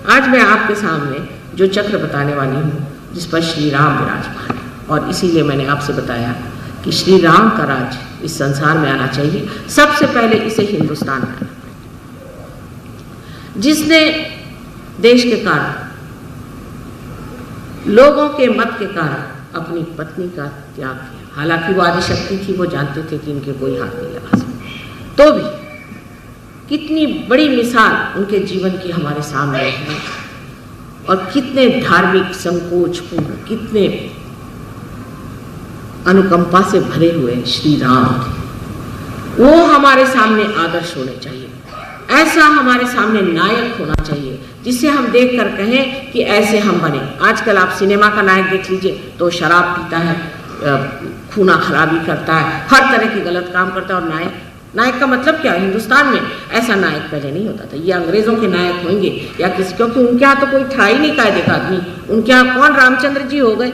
आज मैं आपके सामने जो चक्र बताने वाली हूँ, जिस पर श्री राम विराजमान है, और इसीलिए मैंने आपसे बताया कि श्री राम का राज इस संसार में आना चाहिए। सबसे पहले इसे हिंदुस्तान में आना, जिसने देश के कारण, लोगों के मत के कारण अपनी पत्नी का त्याग किया। हालांकि वो आदिशक्ति थी, वो जानते थे कि इनके कोई हाथ नहीं लगा सकता, तो भी कितनी बड़ी मिसाल उनके जीवन की हमारे सामने है, और कितने धार्मिक संकोचपूर्ण, कितने अनुकंपा से भरे हुए श्री राम थे। वो हमारे सामने आदर्श होने चाहिए। ऐसा हमारे सामने नायक होना चाहिए जिसे हम देखकर कहें कि ऐसे हम बने। आजकल आप सिनेमा का नायक देख लीजिए तो शराब पीता है, खूना खराबी करता है, हर तरह की गलत काम करता है। और नायक का मतलब क्या है? हिंदुस्तान में ऐसा नायक पहले नहीं होता था। ये अंग्रेजों के नायक होंगे या किसी, क्योंकि उनके यहाँ तो कोई था ही नहीं कायदे का आदमी। उनके यहाँ कौन? रामचंद्र जी हो गए।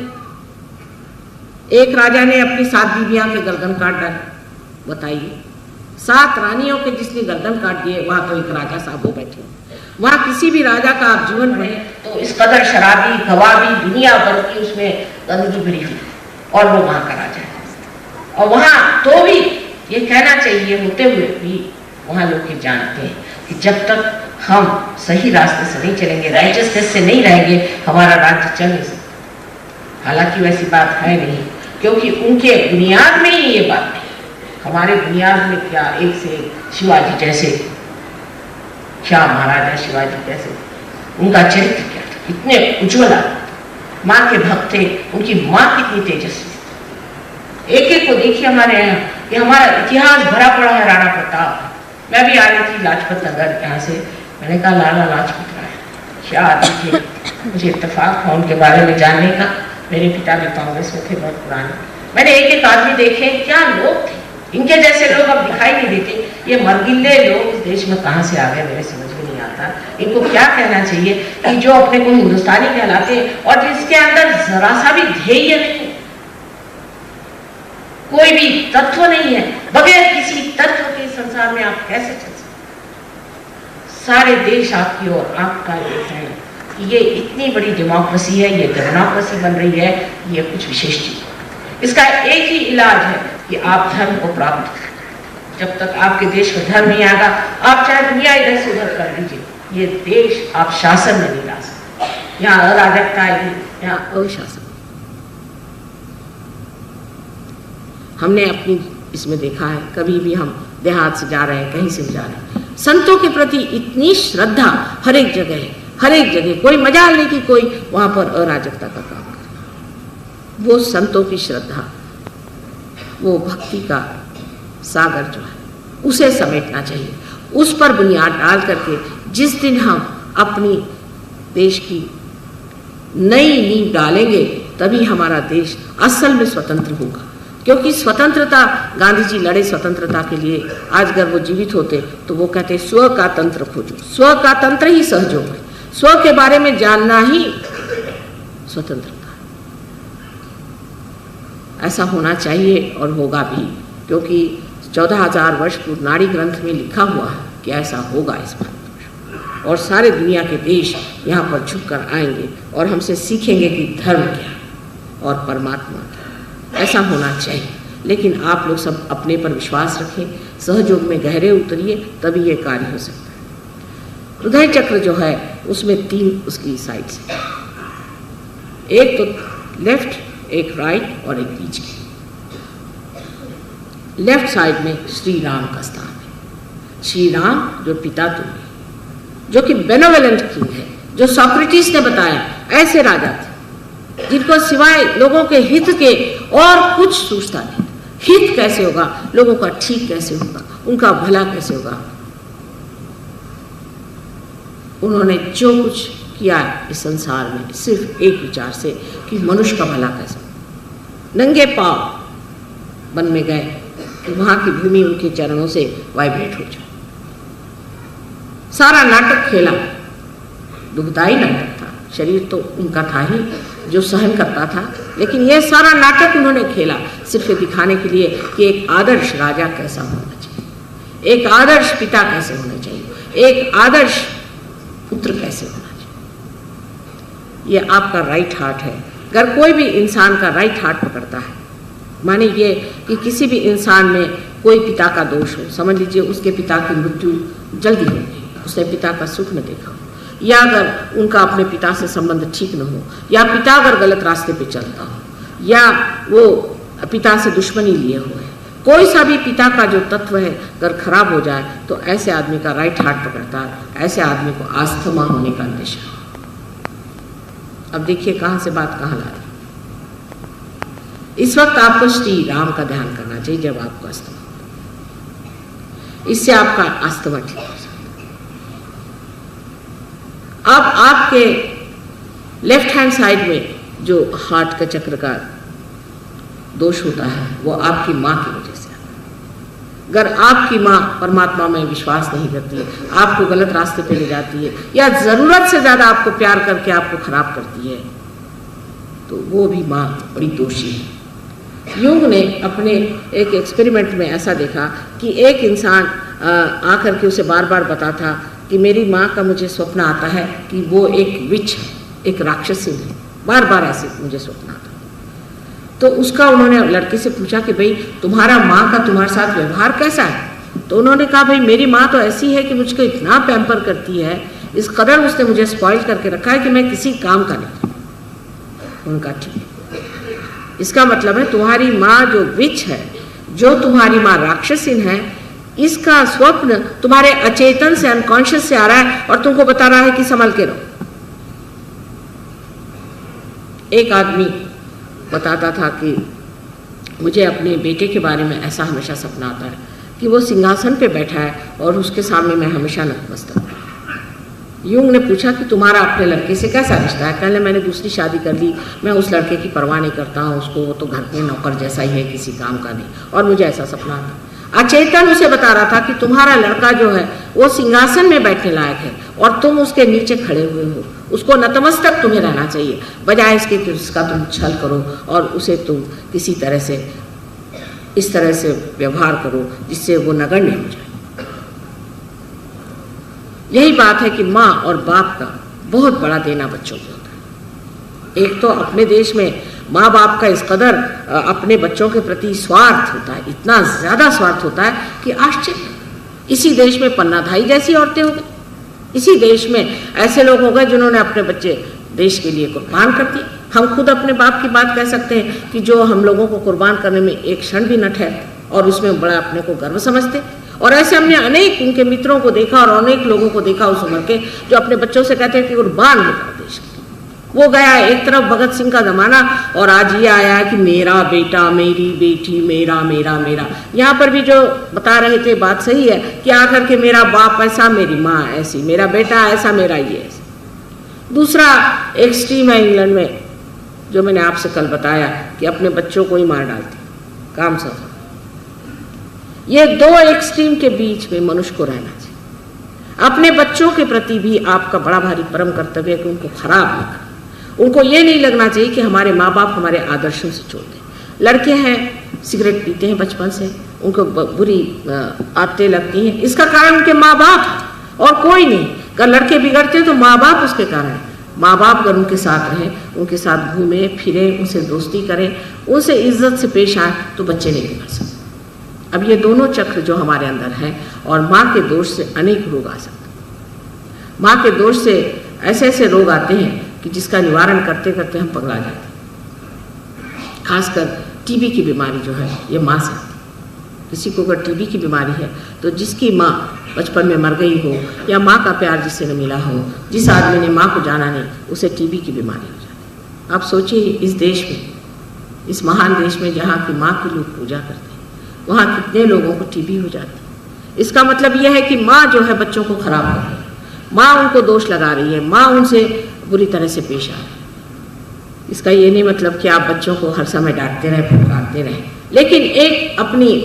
एक राजा ने अपनी 7 बीवियां के गर्दन काट डाले। बताइए, 7 रानियों के जिसने गर्दन काट दिए, वहां तो एक राजा साहब हो बैठे। वहां किसी भी राजा का आप जीवन रहे तो इस कदर शराबी, गवाबी, दुनिया भर की उसमें गंदगी भरी हुई, और वो वहां का राजा है। और वहां तो भी ये कहना चाहिए होते हुए भी वहां लोग ये जानते हैं कि जब तक हम सही रास्ते से नहीं चलेंगे, राइचसनेस से नहीं रहेंगे, हमारा राज्य चल नहीं सकता। हालांकि वैसी बात है नहीं, क्योंकि उनके बुनियाद में ही ये बात नहीं। हमारे बुनियाद में क्या, एक से एक शिवाजी जैसे, क्या महाराजा शिवाजी जैसे, उनका चरित्र क्या था, इतने उज्ज्वल, माँ के भक्त थे। उनकी माँ कितनी तेजस्वी थी। एक एक को देखिए हमारे यहाँ, ये हमारा इतिहास भरा पड़ा है राणा प्रताप। मैं भी आ रही थी लाजपत नगर यहाँ से, मैंने कहा लाला लाजपत राय क्या आदमी थे। मुझे इत्तेफाक था उनके बारे में जानने का। मेरे पिता भी कांग्रेस में थे बहुत पुराने। मैंने एक एक आदमी देखे, क्या लोग थे। इनके जैसे लोग अब दिखाई नहीं देते। ये मरगिल्ले लोग इस देश में कहाँ से आ गए, मेरे समझ में नहीं आता। इनको क्या कहना चाहिए कि जो अपने को हिंदुस्तानी कहलाते हैं और जिसके अंदर जरा सा भी ध्येय नहीं, कोई भी तत्व नहीं है, बगैर किसी तत्व के संसार में आप कैसे चल सकते? सारे देश आपकी ओर आपका देख रहे हैं कि ये इतनी बड़ी डेमोक्रेसी है, ये डेमोक्रेसी बन रही है, ये कुछ विशेष चीज। इसका एक ही इलाज है कि आप धर्म को प्राप्त करें। जब तक आपके देश में धर्म नहीं आएगा, आप चाहे दुनिया इधर से उधर कर लीजिए, ये देश आप शासन में नहीं ला सकते। यहाँ अराजकता आएगी, यहाँ अशासन। हमने अपनी इसमें देखा है, कभी भी हम देहात से जा रहे हैं, कहीं से भी जा रहे हैं, संतों के प्रति इतनी श्रद्धा हर एक जगह है। हर एक जगह कोई मजाल नहीं कि कोई वहां पर अराजकता का काम करे। वो संतों की श्रद्धा, वो भक्ति का सागर जो है, उसे समेटना चाहिए। उस पर बुनियाद डाल करके जिस दिन हम अपनी देश की नई नींव डालेंगे, तभी हमारा देश असल में स्वतंत्र होगा। क्योंकि स्वतंत्रता, गांधी जी लड़े स्वतंत्रता के लिए। आज अगर वो जीवित होते तो वो कहते स्व का तंत्र खोजो। स्व का तंत्र ही सहयोग है। स्व के बारे में जानना ही स्वतंत्रता। ऐसा होना चाहिए और होगा भी, क्योंकि 14,000 वर्ष पूर्व नाड़ी ग्रंथ में लिखा हुआ है कि ऐसा होगा इस बात। और सारे दुनिया के देश यहाँ पर झुककर आएंगे और हमसे सीखेंगे कि धर्म क्या और परमात्मा क्या। ऐसा होना चाहिए। लेकिन आप लोग सब अपने पर विश्वास रखें, सहयोग में गहरे उतरिए, तभी ये कार्य हो सकता है। हृदय चक्र जो है उसमें 3 उसकी साइड्स हैं, एक तो लेफ्ट, एक राइट और एक बीच की। लेफ्ट साइड में श्री राम का स्थान है। श्री राम जो पिता तुल्य, जो कि बेनोवेलेंट किंग है, जो सोक्रेटिस ने बताया ऐसे राजा थे जिनको सिवाय लोगों के हित के और कुछ सोचता नहीं। हित कैसे होगा, लोगों का ठीक कैसे होगा, उनका भला कैसे होगा। उन्होंने जो कुछ किया इस संसार में सिर्फ एक विचार से कि मनुष्य का भला कैसे हो। नंगे पांव वन में गए कि वहां की भूमि उनके चरणों से वाइब्रेट हो जाए। सारा नाटक खेला, दुखदाई नाटक था। शरीर तो उनका था ही जो सहन करता था, लेकिन यह सारा नाटक उन्होंने खेला सिर्फ दिखाने के लिए कि एक आदर्श राजा कैसा होना चाहिए, एक आदर्श पिता कैसे होना चाहिए, एक आदर्श पुत्र कैसे होना चाहिए। ये आपका राइट हार्ट है। अगर कोई भी इंसान का राइट हार्ट पकड़ता है, माने ये कि किसी भी इंसान में कोई पिता का दोष हो, समझ लीजिए उसके पिता की मृत्यु जल्दी हो गई, उसने पिता का सुख न देखा हो, या अगर उनका अपने पिता से संबंध ठीक न हो, या पिता अगर गलत रास्ते पे चलता हो, या वो पिता से दुश्मनी लिए हुए है, कोई सा भी पिता का जो तत्व है अगर खराब हो जाए तो ऐसे आदमी का राइट हार्ट पकड़ता है, ऐसे आदमी को अस्थमा होने का अंदेशा है। अब देखिए कहाँ से बात कहाँ ला रही। इस वक्त आपको श्री राम का ध्यान करना चाहिए जब आपको अस्थमा, इससे आपका अस्थमा ठीक हो सकता है। अब आपके लेफ्ट हैंड साइड में जो हार्ट का चक्र का दोष होता है वो आपकी माँ की वजह से आता है। अगर आपकी माँ परमात्मा में विश्वास नहीं करती है, आपको गलत रास्ते पे ले जाती है, या ज़रूरत से ज़्यादा आपको प्यार करके आपको खराब करती है, तो वो भी माँ बड़ी दोषी है। यूंग ने अपने एक एक्सपेरिमेंट में ऐसा देखा कि एक इंसान आकर के उसे बार बार बताता कि मेरी माँ का मुझे स्वप्न आता है कि वो एक विच है, एक राक्षसी है, बार बार ऐसे मुझे स्वप्न आता है। तो उसका उन्होंने लड़के से पूछा कि भाई तुम्हारा माँ का तुम्हारे साथ व्यवहार कैसा है? तो उन्होंने कहा भाई मेरी माँ तो ऐसी है कि मुझको इतना पैम्पर करती है, इस कदर उसने मुझे स्पॉइल करके रखा है कि मैं किसी काम का नहीं। उनका ठीक है, इसका मतलब है तुम्हारी माँ जो विच है, जो तुम्हारी माँ राक्षसीन है, इसका स्वप्न तुम्हारे अचेतन से, अनकॉन्शियस से आ रहा है और तुमको बता रहा है कि संभल के रहो। एक आदमी बताता था कि मुझे अपने बेटे के बारे में ऐसा हमेशा सपना आता है कि वो सिंहासन पे बैठा है और उसके सामने मैं हमेशा नतमस्तक हूं। यूंग ने पूछा कि तुम्हारा अपने लड़के से कैसा रिश्ता है? कहने मैंने दूसरी शादी कर ली, मैं उस लड़के की परवाह नहीं करता हूँ, उसको वो तो घर के नौकर जैसा ही है, किसी काम का नहीं, और मुझे ऐसा सपना आता। अचेतन उसे बता रहा था कि तुम्हारा लड़का जो है वो सिंहासन में बैठने लायक है और तुम उसके नीचे खड़े हुए हो, उसको नतमस्तक तुम्हें रहना चाहिए, बजाय इसके कि उसका तुम छल करो और उसे तुम किसी तरह से इस तरह से व्यवहार करो जिससे वो नगण्य हो जाए। यही बात है कि माँ और बाप का बहुत बड़ा देना बच्चों को होता है। एक तो अपने देश में माँ बाप का इस कदर अपने बच्चों के प्रति स्वार्थ होता है, इतना ज़्यादा स्वार्थ होता है कि आश्चर्य। इसी देश में पन्नाधाई जैसी औरतें हो गई, इसी देश में ऐसे लोग हो गए जिन्होंने अपने बच्चे देश के लिए कुर्बान कर दिए। हम खुद अपने बाप की बात कह सकते हैं कि जो हम लोगों को कुर्बान करने में एक क्षण भी न ठहरते और उसमें बड़ा अपने को गर्व समझते। और ऐसे हमने अनेक उनके मित्रों को देखा और अनेक लोगों को देखा उस उम्र के जो अपने बच्चों से कहते हैं कि कुर्बान हो जाओ देश के। वो गया एक तरफ भगत सिंह का जमाना और आज ये आया है कि मेरा बेटा, मेरी बेटी, मेरा मेरा मेरा। यहाँ पर भी जो बता रहे थे बात सही है कि आकर के मेरा बाप ऐसा, मेरी माँ ऐसी, मेरा बेटा ऐसा, मेरा ये ऐसा। दूसरा एक्सट्रीम है इंग्लैंड में, जो मैंने आपसे कल बताया कि अपने बच्चों को ही मार डालते, काम सफल। ये दो एक्सट्रीम के बीच में मनुष्य को रहना चाहिए। अपने बच्चों के प्रति भी आपका बड़ा भारी परम कर्तव्य है कि उनको खराब न करें। उनको ये नहीं लगना चाहिए कि हमारे माँ बाप हमारे आदर्शों से छोड़ दें। लड़के हैं सिगरेट पीते हैं बचपन से, उनको बुरी आदतें लगती हैं, इसका कारण उनके माँ बाप और कोई नहीं। अगर लड़के बिगड़ते हैं तो माँ बाप उसके कारण है। माँ बाप अगर उनके साथ रहें, उनके साथ घूमें फिरें, उनसे दोस्ती करें, उनसे इज्जत से पेश आए तो बच्चे नहीं बिगड़ सकते। अब ये दोनों चक्र जो हमारे अंदर हैं और माँ के दोष से अनेक रोग आ सकते हैं। माँ के दोष से ऐसे ऐसे रोग आते हैं कि जिसका निवारण करते करते हम पगला जाते हैं। खासकर टीबी की बीमारी जो है ये माँ से आती है। किसी को अगर टीबी की बीमारी है तो जिसकी माँ बचपन में मर गई हो या माँ का प्यार जिससे न मिला हो, जिस आदमी ने माँ को जाना नहीं, उसे टीबी की बीमारी हो जाती है। आप सोचिए इस देश में, इस महान देश में जहाँ की माँ की लोग पूजा करते हैं, वहाँ कितने लोगों को टीबी हो जाती है। इसका मतलब यह है कि माँ जो है बच्चों को खराब कर रही है, माँ उनको दोष लगा रही है, माँ उनसे बुरी तरह से पेश आ रही है। इसका ये नहीं मतलब कि आप बच्चों को हर समय डांटते रहें, फटकारते रहें, लेकिन एक अपनी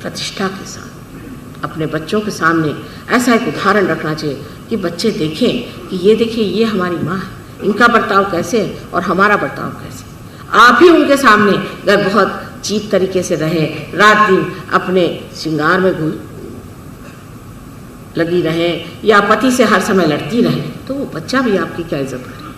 प्रतिष्ठा के साथ अपने बच्चों के सामने ऐसा एक उदाहरण रखना चाहिए कि बच्चे देखें कि ये देखिए ये हमारी माँ है, इनका बर्ताव कैसे है और हमारा बर्ताव कैसे। आप ही उनके सामने अगर बहुत चीप तरीके से रहे, रात दिन अपने श्रृंगार में लगी रहे या पति से हर समय लड़ती रहे, तो वो बच्चा भी आपकी क्या इज्जत करे।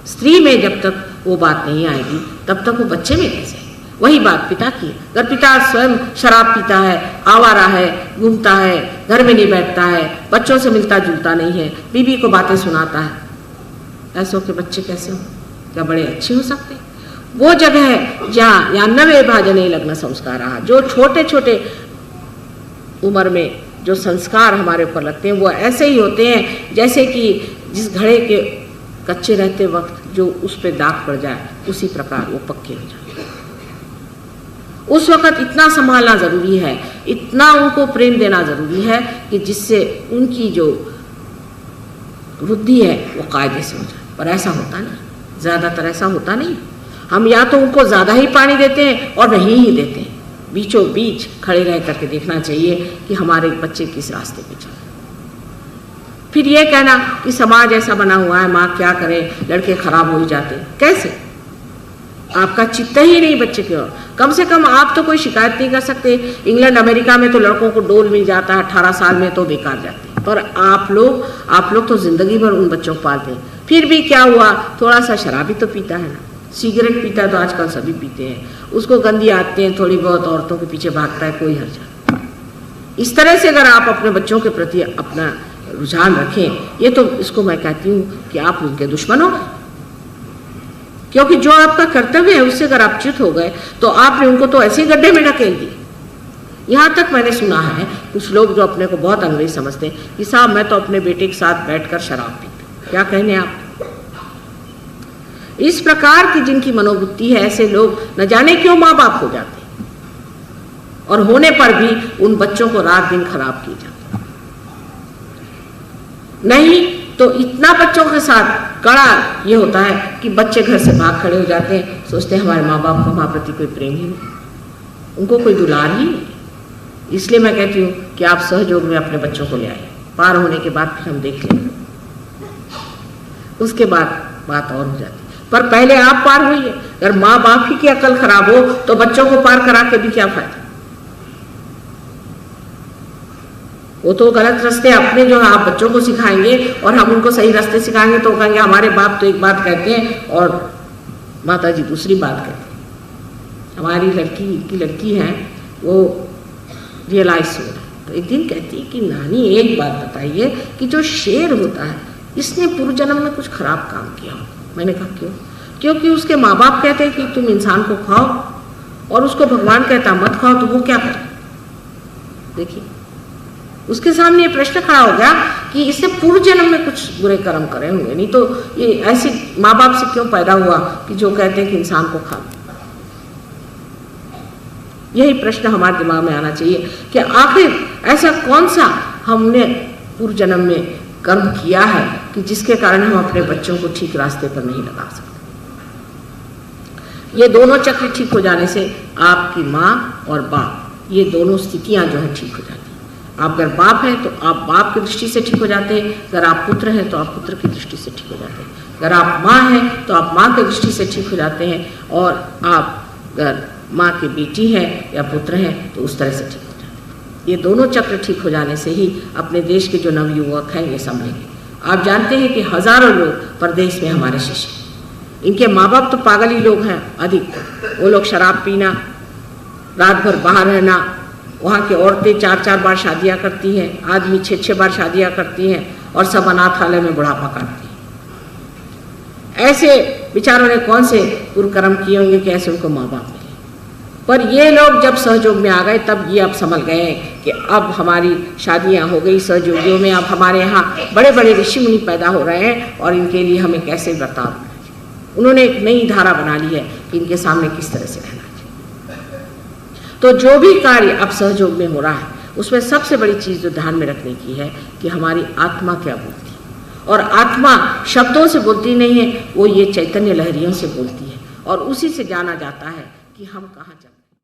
स्त्री में जब तक वो बात नहीं आएगी तब तक वो बच्चे में कैसे? वही बात पिता की है। अगर पिता स्वयं शराब पीता है, आवारा है, घूमता है, घर में नहीं बैठता है, बच्चों से मिलता जुलता नहीं है, बीवी को बातें सुनाता है, ऐसों के बच्चे कैसे हो? क्या बड़े अच्छे हो सकते हैं? वो जगह है जहाँ 99 भाजने लग्न संस्कार रहा, जो छोटे छोटे उम्र में जो संस्कार हमारे ऊपर लगते हैं वो ऐसे ही होते हैं जैसे कि जिस घड़े के कच्चे रहते वक्त जो उस पर दाग पड़ जाए उसी प्रकार वो पक्के हो जाए। उस वक्त इतना संभालना जरूरी है, इतना उनको प्रेम देना जरूरी है कि जिससे उनकी जो वृद्धि है वो कायदे से हो जाए। पर ऐसा होता नहीं, ज़्यादातर ऐसा होता नहीं। हम या तो उनको ज़्यादा ही पानी देते हैं और नहीं ही देते हैं। बीचों बीच खड़े रह करके देखना चाहिए कि हमारे बच्चे किस रास्ते पे चल। फिर ये कहना कि समाज ऐसा बना हुआ है, माँ क्या करे, लड़के खराब हो ही जाते। कैसे? आपका चित्त ही नहीं बच्चे की ओर। कम से कम आप तो कोई शिकायत नहीं कर सकते। इंग्लैंड अमेरिका में तो लड़कों को डोल मिल जाता है, 18 साल में तो बेकार जाते हैं। पर आप लोग तो जिंदगी भर उन बच्चों को पालते हैं। फिर भी क्या हुआ, थोड़ा सा शराबी तो पीता है ना, सिगरेट पीता है तो आजकल सभी पीते हैं, उसको गंदी आते हैं, थोड़ी बहुत औरतों के पीछे भागता है, कोई हर्जा। इस तरह से अगर आप अपने बच्चों के प्रति अपना रुझान रखें, ये तो इसको मैं कहती हूँ कि आप उनके दुश्मन हो गए। क्योंकि जो आपका कर्तव्य है उससे अगर आप च्युत हो गए तो आपने उनको तो ऐसे गड्ढे में ढकेल दिए। यहाँ तक मैंने सुना है कुछ लोग जो अपने को बहुत अंग्रेज समझते हैं कि साहब मैं तो अपने बेटे के साथ बैठकर शराब पीता। क्या कहने आप? इस प्रकार की जिनकी मनोवृत्ति है, ऐसे लोग न जाने क्यों माँ बाप हो जाते हैं और होने पर भी उन बच्चों को रात दिन खराब किए जाते। नहीं तो इतना बच्चों के साथ कड़ा ये होता है कि बच्चे घर से भाग खड़े हो जाते हैं, सोचते हैं हमारे माँ बाप को हमारे प्रति कोई प्रेम ही नहीं, उनको कोई दुलार ही नहीं। इसलिए मैं कहती हूँ कि आप सहयोग में अपने बच्चों को ले आए। पार होने के बाद फिर हम देख लेंगे, उसके बाद बात और हो जाती। पर पहले आप पार होइए। अगर माँ बाप ही की अकल खराब हो तो बच्चों को पार करा के भी क्या फायदा? वो तो गलत रास्ते अपने जो आप बच्चों को सिखाएंगे और हम उनको सही रास्ते सिखाएंगे तो कहेंगे हमारे बाप तो एक बात कहते हैं और माता जी दूसरी बात कहते हैं। हमारी लड़की है वो रियलाइज हो रहा है तो एक दिन कहती है कि नानी एक बात बताइए कि जो शेर होता है इसने पूर्व जन्म में कुछ खराब काम किया हो। मैंने कहा क्यों? क्योंकि उसके माँ बाप कहते हैं कि तुम इंसान को खाओ और उसको भगवान कहता मत खाओ, तो वो क्या करे? देखिए उसके सामने ये प्रश्न खड़ा हो गया कि इसने पूर्व जन्म में कुछ बुरे कर्म करे होंगे, नहीं तो ये ऐसे माँ बाप से क्यों पैदा हुआ कि जो कहते हैं कि इंसान को खा। यही प्रश्न हमारे दिमाग में आना चाहिए कि आखिर ऐसा कौन सा हमने पूर्व जन्म में कर्म किया है कि जिसके कारण हम अपने बच्चों को ठीक रास्ते पर नहीं लगा सकते। ये दोनों चक्र ठीक हो जाने से आपकी माँ और बाप ये दोनों स्थितियां जो है ठीक हो जाती हैं। आप अगर बाप हैं तो आप बाप की दृष्टि से ठीक हो जाते हैं, अगर आप पुत्र हैं तो आप पुत्र की दृष्टि से ठीक हो जाते हैं, अगर आप माँ हैं तो आप माँ की दृष्टि से ठीक हो जाते हैं, और आप अगर माँ की बेटी है या पुत्र हैं तो उस तरह से ठीक हो जाते हैं। ये दोनों चक्र ठीक हो जाने से ही अपने देश के जो नवयुवक हैं ये संभलेंगे। आप जानते हैं कि हजारों लोग परदेश में हमारे शिष्य, इनके माँ बाप तो पागल ही लोग हैं अधिक। वो लोग शराब पीना, रात भर बाहर रहना, वहाँ की औरतें 4-4 बार शादियाँ करती हैं, आदमी 6-6 बार शादियाँ करती हैं और सब अनाथालय में बुढ़ापा काटती हैं। ऐसे बेचारों ने कौन से पूर्व कर्म किए होंगे कि ऐसे उनको माँ बाप मिले। पर ये लोग जब सहयोग में आ गए तब ये अब समझ गए कि अब हमारी शादियाँ हो गई सहयोगियों में, अब हमारे यहाँ बड़े बड़े ऋषि मुनि पैदा हो रहे हैं और इनके लिए हमें कैसे बर्ताव करना चाहिए। उन्होंने एक नई धारा बना ली है कि इनके सामने किस तरह से रहना चाहिए। तो जो भी कार्य अब सहयोग में हो रहा है उसमें सबसे बड़ी चीज़ जो ध्यान में रखने की है कि हमारी आत्मा क्या बोलती है। और आत्मा शब्दों से बोलती नहीं है, वो ये चैतन्य लहरियों से बोलती है और उसी से जाना जाता है कि हम कहाँ चलते हैं।